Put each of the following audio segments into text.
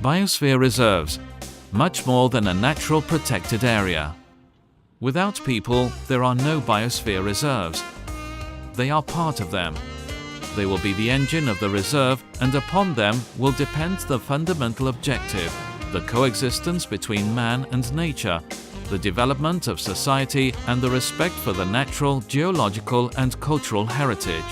Biosphere reserves, much more than a natural protected area. Without people, there are no biosphere reserves. They are part of them. They will be the engine of the reserve, and upon them will depend the fundamental objective, the coexistence between man and nature, the development of society, and the respect for the natural, geological, and cultural heritage.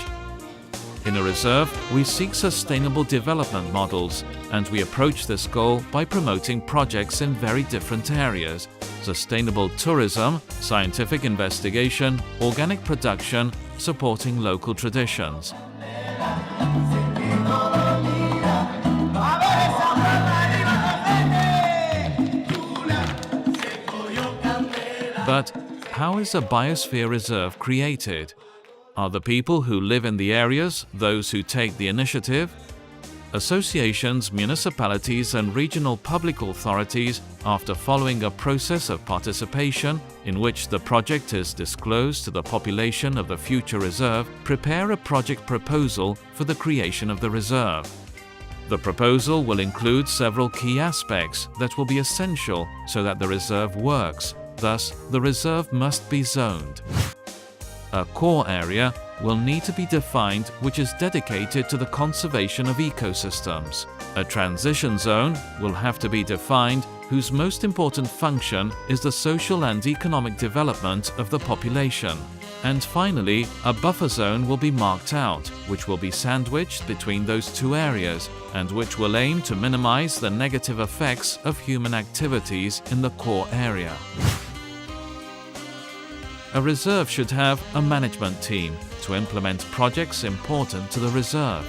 In a reserve, we seek sustainable development models, and we approach this goal by promoting projects in very different areas: sustainable tourism, scientific investigation, organic production, supporting local traditions. But how is a biosphere reserve created? Are the people who live in the areas those who take the initiative? Associations, municipalities, and regional public authorities, after following a process of participation in which the project is disclosed to the population of the future reserve, prepare a project proposal for the creation of the reserve. The proposal will include several key aspects that will be essential so that the reserve works. Thus, the reserve must be zoned. A core area will need to be defined which is dedicated to the conservation of ecosystems. A transition zone will have to be defined whose most important function is the social and economic development of the population. And finally, a buffer zone will be marked out, which will be sandwiched between those two areas and which will aim to minimize the negative effects of human activities in the core area. A reserve should have a management team to implement projects important to the reserve.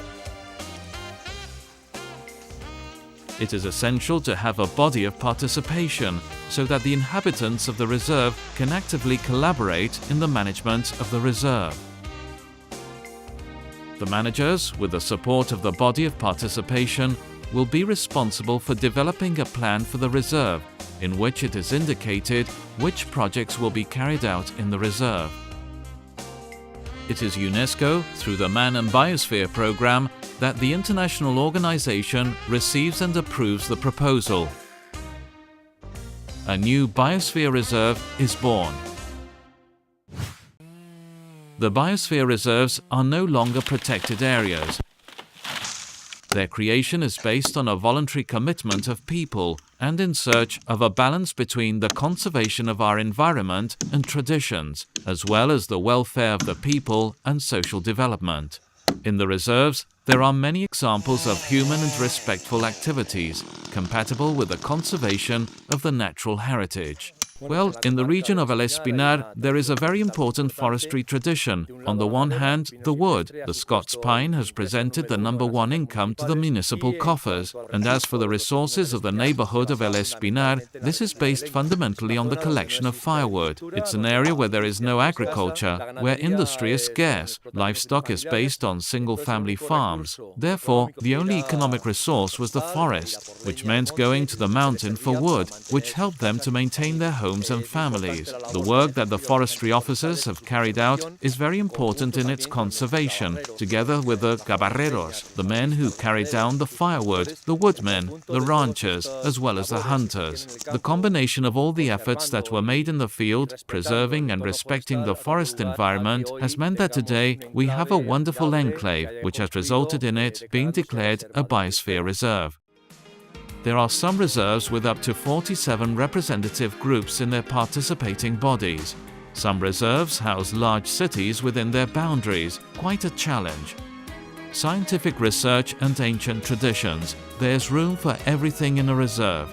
It is essential to have a body of participation so that the inhabitants of the reserve can actively collaborate in the management of the reserve. The managers, with the support of the body of participation, will be responsible for developing a plan for the reserve, in which it is indicated which projects will be carried out in the reserve. It is UNESCO, through the Man and Biosphere program, that the international organization receives and approves the proposal. A new biosphere reserve is born. The biosphere reserves are no longer protected areas. Their creation is based on a voluntary commitment of people and in search of a balance between the conservation of our environment and traditions, as well as the welfare of the people and social development. In the reserves, there are many examples of human and respectful activities compatible with the conservation of the natural heritage. Well, in the region of El Espinar, there is a very important forestry tradition. On the one hand, the wood. The Scots pine has presented the #1 income to the municipal coffers. And as for the resources of the neighborhood of El Espinar, this is based fundamentally on the collection of firewood. It's an area where there is no agriculture, where industry is scarce. Livestock is based on single-family farms. Therefore, the only economic resource was the forest, which meant going to the mountain for wood, which helped them to maintain their homes and families. The work that the forestry officers have carried out is very important in its conservation, together with the cabarreros, the men who carry down the firewood, the woodmen, the ranchers, as well as the hunters. The combination of all the efforts that were made in the field, preserving and respecting the forest environment, has meant that today we have a wonderful enclave, which has resulted in it being declared a biosphere reserve. There are some reserves with up to 47 representative groups in their participating bodies. Some reserves house large cities within their boundaries, quite a challenge. Scientific research and ancient traditions, there's room for everything in a reserve.